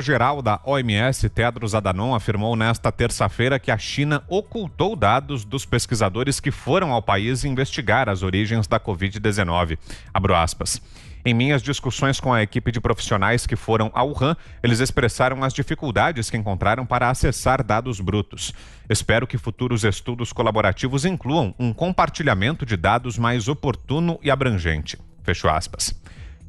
Geral da OMS, Tedros Adhanom, afirmou nesta terça-feira que a China ocultou dados dos pesquisadores que foram ao país investigar as origens da Covid-19. Abro aspas. Em minhas discussões com a equipe de profissionais que foram a Wuhan, eles expressaram as dificuldades que encontraram para acessar dados brutos. Espero que futuros estudos colaborativos incluam um compartilhamento de dados mais oportuno e abrangente. Fecho aspas.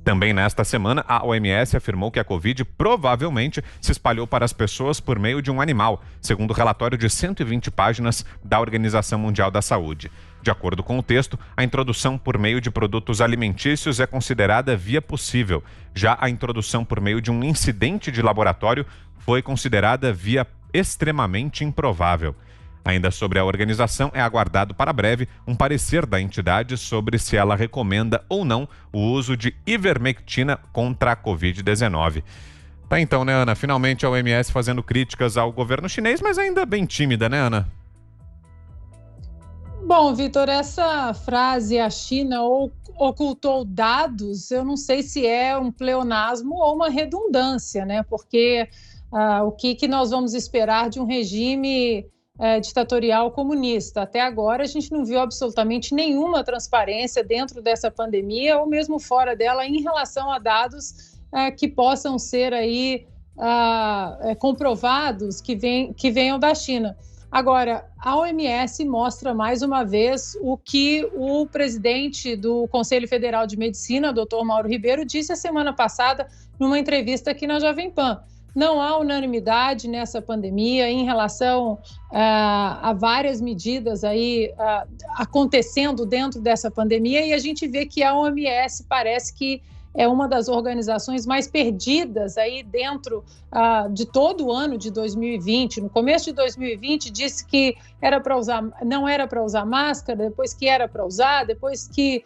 Também nesta semana, a OMS afirmou que a Covid provavelmente se espalhou para as pessoas por meio de um animal, segundo o relatório de 120 páginas da Organização Mundial da Saúde. De acordo com o texto, a introdução por meio de produtos alimentícios é considerada via possível. Já a introdução por meio de um incidente de laboratório foi considerada via extremamente improvável. Ainda sobre a organização, é aguardado para breve um parecer da entidade sobre se ela recomenda ou não o uso de ivermectina contra a Covid-19. Tá então, né, Ana? Finalmente a OMS fazendo críticas ao governo chinês, mas ainda bem tímida, né, Ana? Bom, Vitor, essa frase, a China ocultou dados, eu não sei se é um pleonasmo ou uma redundância, né? Porque o que nós vamos esperar de um regime ditatorial comunista? Até agora a gente não viu absolutamente nenhuma transparência dentro dessa pandemia ou mesmo fora dela em relação a dados que possam ser aí comprovados que venham da China. Agora, a OMS mostra mais uma vez o que o presidente do Conselho Federal de Medicina, Dr. Mauro Ribeiro, disse a semana passada numa entrevista aqui na Jovem Pan. Não há unanimidade nessa pandemia em relação a várias medidas aí acontecendo dentro dessa pandemia, e a gente vê que a OMS parece que é uma das organizações mais perdidas aí dentro de todo o ano de 2020. No começo de 2020 disse que não era para usar máscara, depois que era para usar, depois que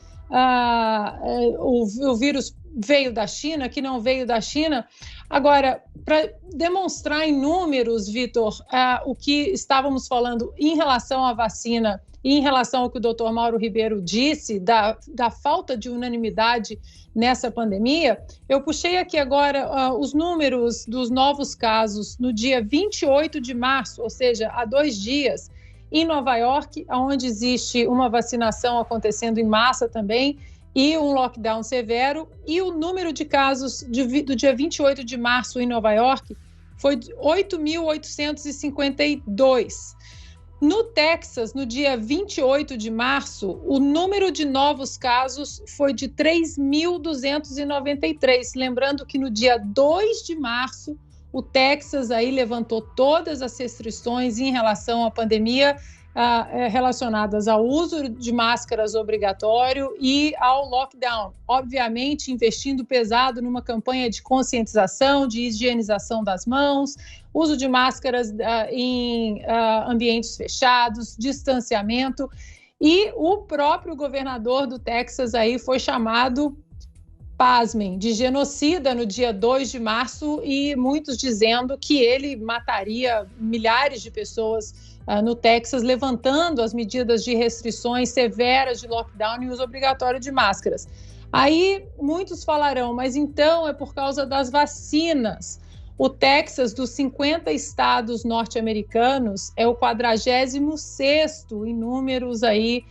o vírus veio da China, que não veio da China. Agora, para demonstrar em números, Vitor, o que estávamos falando em relação à vacina e em relação ao que o doutor Mauro Ribeiro disse, da falta de unanimidade nessa pandemia, eu puxei aqui agora os números dos novos casos no dia 28 de março, ou seja, há 2 dias, em Nova York, onde existe uma vacinação acontecendo em massa também, e um lockdown severo, e o número de casos do dia 28 de março em Nova York foi 8.852. No Texas, no dia 28 de março, o número de novos casos foi de 3.293. Lembrando que no dia 2 de março, o Texas aí levantou todas as restrições em relação à pandemia relacionadas ao uso de máscaras obrigatório e ao lockdown. Obviamente, investindo pesado numa campanha de conscientização, de higienização das mãos, uso de máscaras em ambientes fechados, distanciamento. E o próprio governador do Texas aí foi chamado, pasmem, de genocida no dia 2 de março, e muitos dizendo que ele mataria milhares de pessoas no Texas, levantando as medidas de restrições severas de lockdown e uso obrigatório de máscaras. Aí muitos falarão, mas então é por causa das vacinas. O Texas, dos 50 estados norte-americanos, é o 46º em números aí,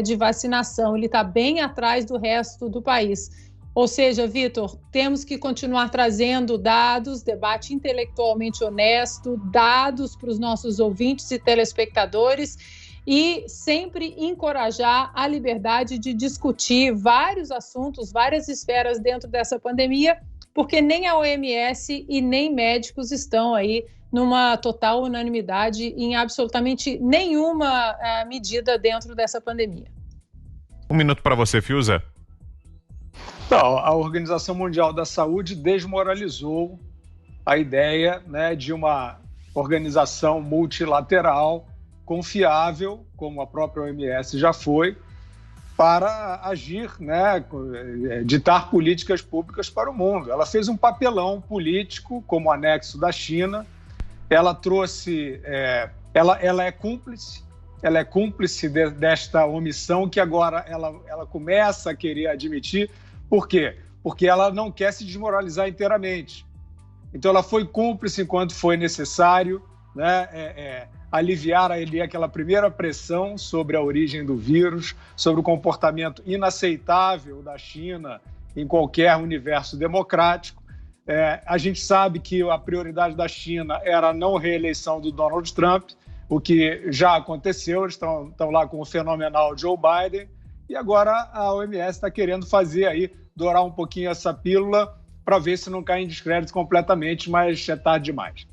de vacinação. Ele está bem atrás do resto do país. Ou seja, Vitor, temos que continuar trazendo dados, debate intelectualmente honesto, dados para os nossos ouvintes e telespectadores, e sempre encorajar a liberdade de discutir vários assuntos, várias esferas dentro dessa pandemia, porque nem a OMS e nem médicos estão aí numa total unanimidade em absolutamente nenhuma medida dentro dessa pandemia. 1 minuto para você, Fiuza. Então, a Organização Mundial da Saúde desmoralizou a ideia, né, de uma organização multilateral confiável, como a própria OMS já foi, para agir, né, ditar políticas públicas para o mundo. Ela fez um papelão político como anexo da China. Ela trouxe, ela é cúmplice desta omissão que agora ela começa a querer admitir. Por quê? Porque ela não quer se desmoralizar inteiramente. Então, ela foi cúmplice enquanto foi necessário, né, aliviar ali aquela primeira pressão sobre a origem do vírus, sobre o comportamento inaceitável da China em qualquer universo democrático. A gente sabe que a prioridade da China era a não reeleição do Donald Trump, o que já aconteceu, eles estão lá com o fenomenal Joe Biden, e agora a OMS está querendo fazer aí, dourar um pouquinho essa pílula para ver se não cai em descrédito completamente, mas é tarde demais.